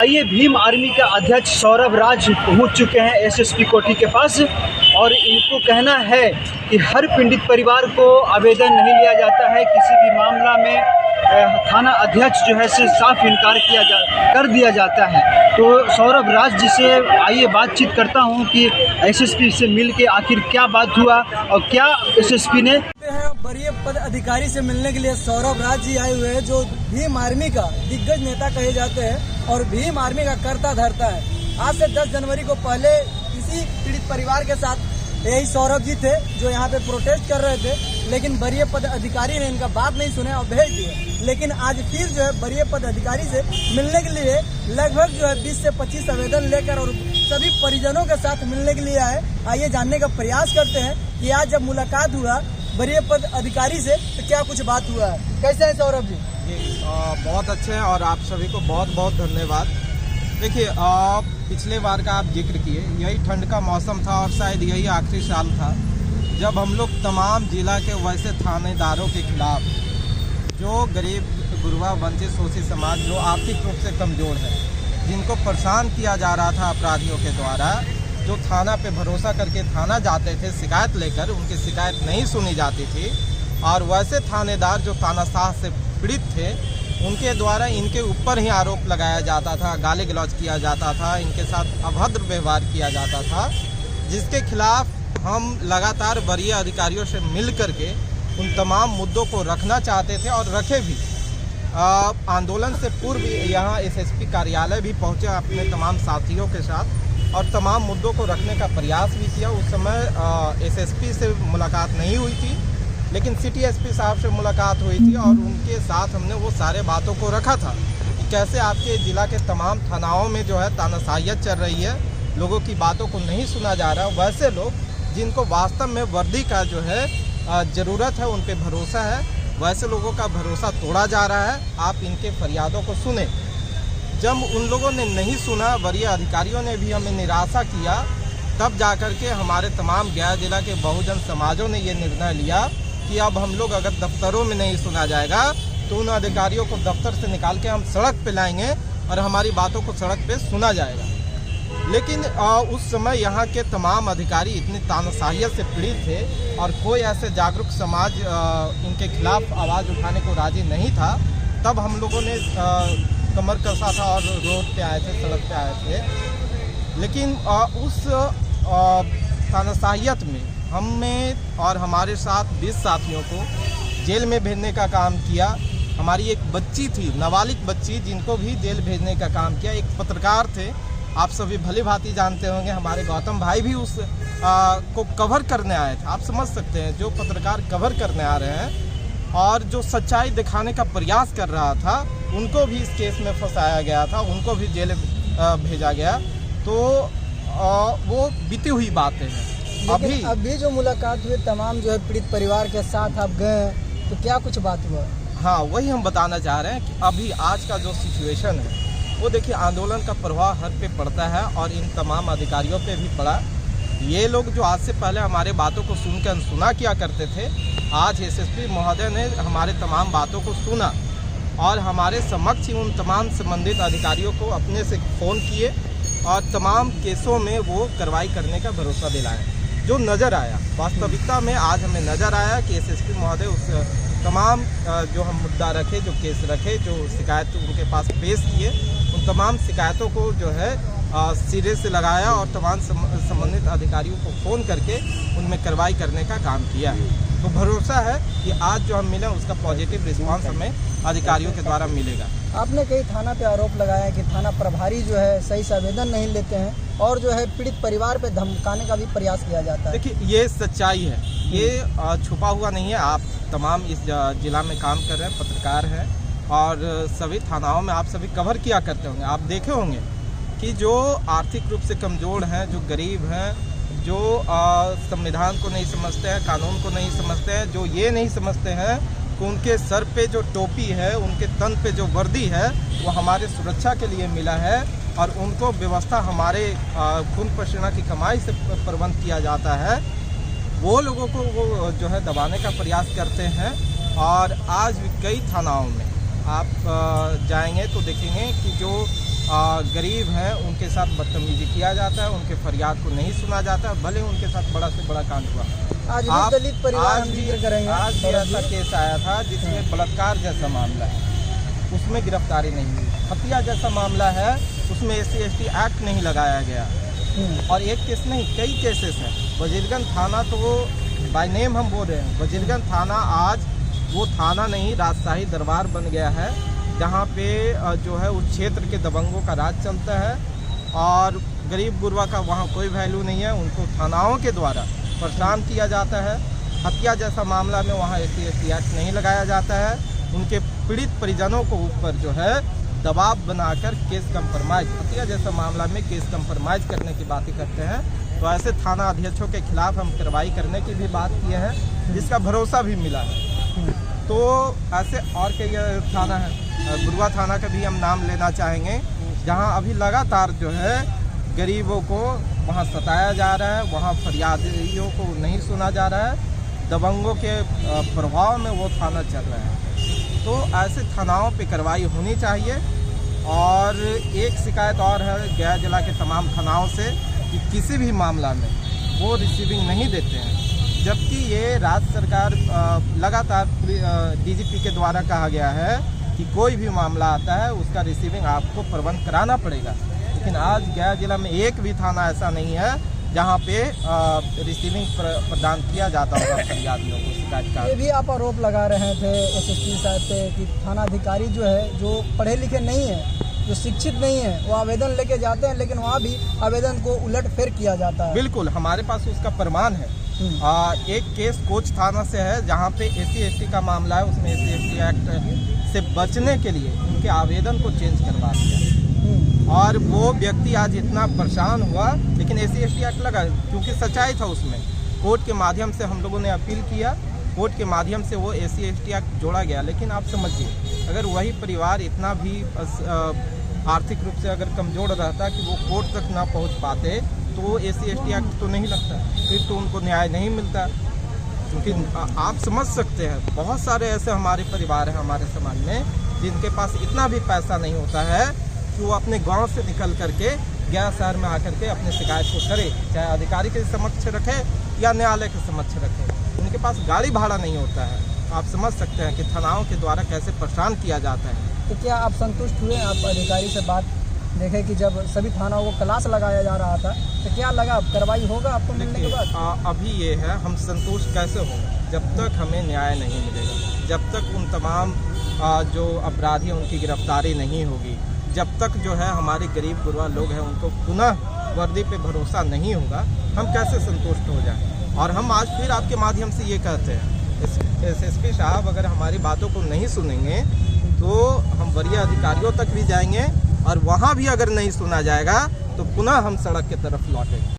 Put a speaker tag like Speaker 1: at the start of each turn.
Speaker 1: ये भीम आर्मी के अध्यक्ष सौरभ राज पहुंच चुके हैं एसएसपी कोठी के पास और इनको कहना है कि हर पीड़ित परिवार को आवेदन नहीं लिया जाता है। किसी भी मामला में थाना अध्यक्ष जो है से साफ इनकार कर दिया जाता है। तो सौरभ राज जी से आइए बातचीत करता हूं कि एसएसपी से मिल के आखिर क्या बात हुआ और क्या एसएसपी ने
Speaker 2: वरीय पद अधिकारी से मिलने के लिए सौरभ राज जी आए हुए हैं, जो भीम आर्मी का दिग्गज नेता कहे जाते हैं और भीम आर्मी का कर्ता धर्ता है। आज से 10 जनवरी को पहले इसी पीड़ित परिवार के साथ यही सौरभ जी थे जो यहाँ पे प्रोटेस्ट कर रहे थे, लेकिन वरीय पद अधिकारी ने इनका बात नहीं सुने और भेज दिए। लेकिन आज फिर जो है वरीय पद अधिकारी से मिलने के लिए लगभग जो है 20 से 25 आवेदन लेकर और सभी परिजनों के साथ मिलने के लिए आए। आइए जानने का प्रयास करते हैं कि आज जब मुलाकात हुआ वरीय पद अधिकारी से तो क्या कुछ बात हुआ है। कैसे हैं सौरभ जी?
Speaker 3: बहुत अच्छे हैं और आप सभी को बहुत बहुत धन्यवाद। देखिए, पिछले बार का आप जिक्र किए, यही ठंड का मौसम था और शायद यही आखिरी साल था जब हम लोग तमाम जिला के वैसे थानेदारों के खिलाफ जो गरीब गुरबा वंचित शोषित समाज जो आर्थिक रूप से कमज़ोर है, जिनको परेशान किया जा रहा था अपराधियों के द्वारा, जो थाना पे भरोसा करके थाना जाते थे शिकायत लेकर, उनकी शिकायत नहीं सुनी जाती थी और वैसे थानेदार जो तानाशाह से पीड़ित थे उनके द्वारा इनके ऊपर ही आरोप लगाया जाता था, गाली गलौज किया जाता था, इनके साथ अभद्र व्यवहार किया जाता था, जिसके खिलाफ हम लगातार वरीय अधिकारियों से मिल करके उन तमाम मुद्दों को रखना चाहते थे और रखे भी। आंदोलन से पूर्व यहाँ एसएसपी कार्यालय भी पहुँचे अपने तमाम साथियों के साथ और तमाम मुद्दों को रखने का प्रयास भी किया। उस समय एसएसपी से मुलाकात नहीं हुई थी, लेकिन सिटी एसपी साहब से मुलाकात हुई थी और उनके साथ हमने वो सारे बातों को रखा था कि कैसे आपके ज़िला के तमाम थानाओं में जो है तानाशाहियत चल रही है, लोगों की बातों को नहीं सुना जा रहा। वैसे लोग जिनको वास्तव में वर्दी का जो है ज़रूरत है, उन पे भरोसा है, वैसे लोगों का भरोसा तोड़ा जा रहा है। आप इनके फरियादों को सुने। जब उन लोगों ने नहीं सुना, वरीय अधिकारियों ने भी हमें निराशा किया, तब जाकर के हमारे तमाम गया जिला के बहुजन समाजों ने ये निर्णय लिया कि अब हम लोग अगर दफ्तरों में नहीं सुना जाएगा तो उन अधिकारियों को दफ्तर से निकाल के हम सड़क पे लाएंगे और हमारी बातों को सड़क पे सुना जाएगा। लेकिन उस समय यहाँ के तमाम अधिकारी इतनी तानाशाहियत से पीड़ित थे और कोई ऐसे जागरूक समाज इनके खिलाफ आवाज़ उठाने को राजी नहीं था। तब हम लोगों ने कमर कसा था और रोड पे आए थे, सड़क पे आए थे। लेकिन उस तानाशाहियत में हमने और हमारे साथ 20 साथियों को जेल में भेजने का काम किया। हमारी एक बच्ची थी, नाबालिग बच्ची, जिनको भी जेल भेजने का काम किया। एक पत्रकार थे, आप सभी भली भांति जानते होंगे, हमारे गौतम भाई भी उस को कवर करने आए थे। आप समझ सकते हैं, जो पत्रकार कवर करने आ रहे हैं और जो सच्चाई दिखाने का प्रयास कर रहा था, उनको भी इस केस में फंसाया गया था, उनको भी जेल भेजा गया। तो वो बीती हुई बातें हैं।
Speaker 2: अभी जो मुलाकात हुई तमाम जो है पीड़ित परिवार के साथ आप गए, तो क्या कुछ बात हुआ?
Speaker 3: हाँ, वही हम बताना चाह रहे हैं कि अभी आज का जो सिचुएशन है वो देखिए, आंदोलन का प्रभाव हर पे पड़ता है और इन तमाम अधिकारियों पे भी पड़ा। ये लोग जो आज से पहले हमारे बातों को सुनकर अनसुना किया करते थे, आज एसएसपी महोदय ने हमारे तमाम बातों को सुना और हमारे समक्ष ही उन तमाम संबंधित अधिकारियों को अपने से फ़ोन किए और तमाम केसों में वो कार्रवाई करने का भरोसा दिलाया। जो नज़र आया, वास्तविकता में आज हमें नज़र आया कि एसएसपी महोदय उस तमाम जो हम मुद्दा रखे, जो केस रखे, जो शिकायत उनके पास पेश किए, उन तमाम शिकायतों को जो है सिरे से लगाया और तमाम संबंधित अधिकारियों को फ़ोन करके उनमें कार्रवाई करने का काम किया है। तो भरोसा है कि आज जो हम मिले उसका पॉजिटिव रिस्पांस हमें अधिकारियों के द्वारा मिलेगा।
Speaker 2: आपने कई थाना पे आरोप लगाया कि थाना प्रभारी जो है सही से आवेदन नहीं लेते हैं और जो है पीड़ित परिवार पे धमकाने का भी प्रयास किया जाता है।
Speaker 3: देखिए, ये सच्चाई है, ये छुपा हुआ नहीं है। आप तमाम इस जिला में काम कर रहे हैं, पत्रकार हैं और सभी थानाओं में आप सभी कवर किया करते होंगे। आप देखे होंगे कि जो आर्थिक रूप से कमज़ोर हैं, जो गरीब हैं, जो संविधान को नहीं समझते हैं, कानून को नहीं समझते हैं, जो ये नहीं समझते हैं कि उनके सर पे जो टोपी है, उनके तन पे जो वर्दी है, वो हमारे सुरक्षा के लिए मिला है और उनको व्यवस्था हमारे खून पसीना की कमाई से प्रबंध किया जाता है। वो लोगों को वो जो है दबाने का प्रयास करते हैं और आज भी कई थानाओं में आप जाएंगे तो देखेंगे कि जो गरीब हैं उनके साथ बदतमीजी किया जाता है, उनके फरियाद को नहीं सुना जाता, भले उनके साथ बड़ा से बड़ा कांड हुआ।
Speaker 2: आज भी दलित परिवार हम जिक्र करेंगे।
Speaker 3: आज भी ऐसा केस आया था जिसमें बलात्कार जैसा मामला है, उसमें गिरफ्तारी नहीं हुई। हत्या जैसा मामला है, उसमें SC/ST एक्ट नहीं लगाया गया। और एक केस नहीं, कई केसेस हैं। वजीरगंज थाना तो बाय नेम हम बोल रहे हैं, वजीरगंज थाना आज वो थाना नहीं, राजशाही दरबार बन गया है, जहाँ पे जो है उस क्षेत्र के दबंगों का राज चलता है और गरीब गुरबा का वहाँ कोई वैल्यू नहीं है। उनको थानाओं के द्वारा परेशान किया जाता है। हत्या जैसा मामला में वहाँ SC/ST एक्ट नहीं लगाया जाता है। उनके पीड़ित परिजनों को ऊपर जो है दबाव बनाकर केस कंप्रोमाइज, हत्या जैसा मामला में केस कंप्रोमाइज करने की बातें करते हैं। तो ऐसे थाना अध्यक्षों के खिलाफ हम कार्रवाई करने की भी बात किए हैं, जिसका भरोसा भी मिला है। तो ऐसे और कई थाना है, गुरुआ थाना का भी हम नाम लेना चाहेंगे, जहां अभी लगातार जो है गरीबों को वहां सताया जा रहा है, वहां फरियादियों को नहीं सुना जा रहा है, दबंगों के प्रभाव में वो थाना चल रहा है। तो ऐसे थानाओं पे कार्रवाई होनी चाहिए। और एक शिकायत और है गया जिला के तमाम थानाओं से कि किसी भी मामला में वो रिसीविंग नहीं देते हैं, जबकि ये राज्य सरकार लगातार DGP के द्वारा कहा गया है कि कोई भी मामला आता है उसका रिसीविंग आपको प्रबंध कराना पड़ेगा। लेकिन आज गया जिला में एक भी थाना ऐसा नहीं है जहाँ पे रिसीविंग प्रदान किया जाता होगा फरियादियों को, शिकायतकार।
Speaker 2: ये भी आप आरोप लगा रहे थे SSP साहब पे कि थाना अधिकारी जो है, जो पढ़े लिखे नहीं है, जो शिक्षित नहीं है, वो आवेदन लेके जाते हैं, लेकिन वहाँ भी आवेदन को उलट फेर किया जाता है।
Speaker 3: बिल्कुल, हमारे पास उसका प्रमाण है। एक केस कोच थाना से है, जहाँ पे SC/ST का मामला है, उसमें SC/ST एक्ट से बचने के लिए उनके आवेदन को चेंज करवा दिया और वो व्यक्ति आज इतना परेशान हुआ, लेकिन SC/ST एक्ट लगा क्योंकि सच्चाई था उसमें। कोर्ट के माध्यम से हम लोगों ने अपील किया, कोर्ट के माध्यम से वो SC/ST एक्ट जोड़ा गया। लेकिन आप समझिए, अगर वही परिवार इतना भी आर्थिक रूप से अगर कमज़ोर रहता कि वो कोर्ट तक ना पहुंच पाते, तो वो SC/ST एक्ट तो नहीं लगता, फिर तो उनको न्याय नहीं मिलता। क्योंकि आप समझ सकते हैं, बहुत सारे ऐसे हमारे परिवार हैं हमारे समाज में जिनके पास इतना भी पैसा नहीं होता है कि वो अपने गांव से निकल करके गया शहर में आकर के अपने शिकायत को करे, चाहे अधिकारी के समक्ष रखे या न्यायालय के समक्ष रखे। उनके पास गाड़ी भाड़ा नहीं होता है। आप समझ सकते हैं कि थानाओं के द्वारा कैसे परेशान किया जाता है।
Speaker 2: तो क्या आप संतुष्ट हुए? आप अधिकारी से बात देखें कि जब सभी थानाओं को क्लास लगाया जा रहा था, तो क्या लगा अब कार्रवाई होगा आपको मिलने के बाद?
Speaker 3: अभी ये है, हम संतुष्ट कैसे होंगे जब तक हमें न्याय नहीं मिलेगा, जब तक उन तमाम जो अपराधी हैं उनकी गिरफ्तारी नहीं होगी, जब तक जो है हमारे गरीब गुरबा लोग हैं उनको पुनः वर्दी पे भरोसा नहीं होगा, हम कैसे संतुष्ट हो जाएं। और हम आज फिर आपके माध्यम से ये कहते हैं, SSP साहब अगर हमारी बातों को नहीं सुनेंगे तो हम वरीय अधिकारियों तक भी जाएंगे और वहाँ भी अगर नहीं सुना जाएगा तो पुनः हम सड़क की तरफ लौटेंगे।